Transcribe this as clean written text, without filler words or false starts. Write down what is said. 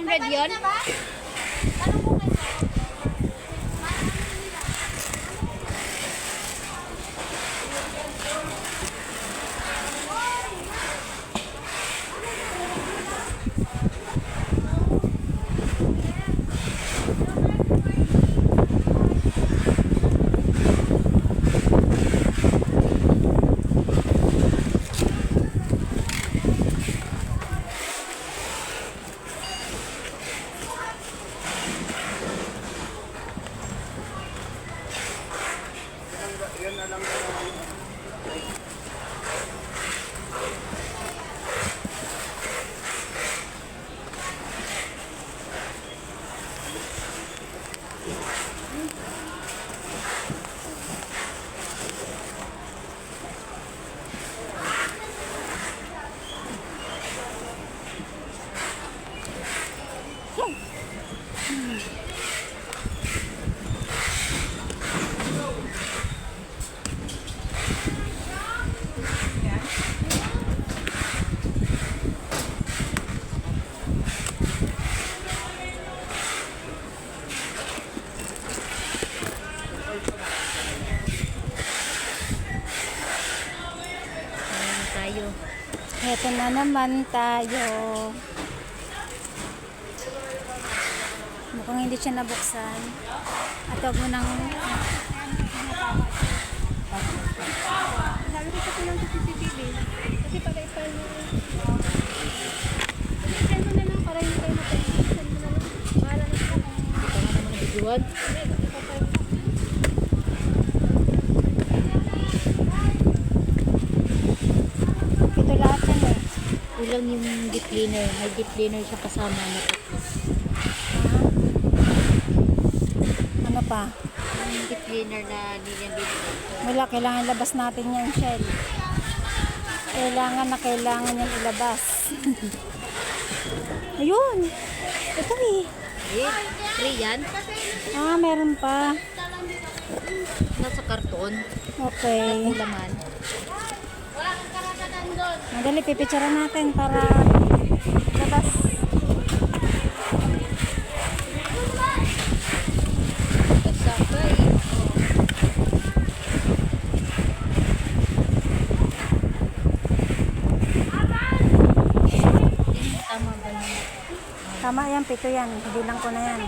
500 yun? Ito na naman tayo. Mukhang hindi siya nabuksan. At huwag mo nang... Sabi ko kasi lang sa CCTV. Kasi pala i-file mo. I-send mo na lang para hindi tayo matay. I-send mo na lang. Bahala na siya. Ito nga naman ang bijuan. Hindi, ipapile mo. Ito lahat yan eh. Kulang yung deep cleaner. May deep cleaner siya kasama na tatlo. Ano pa? Yung deep cleaner na hindi niya binigay. Wala, kailangan ilabas natin yan, Shell. Kailangan yan ilabas. Ayun! Ito eh. Eh, free yan. Ah, meron pa. Nasa karton. Okay. Ang laman. Madali, pipicturean natin para labas. Nagsakay. Tama ba yun? Tama yan, 7 yan. Bilang ko na yan.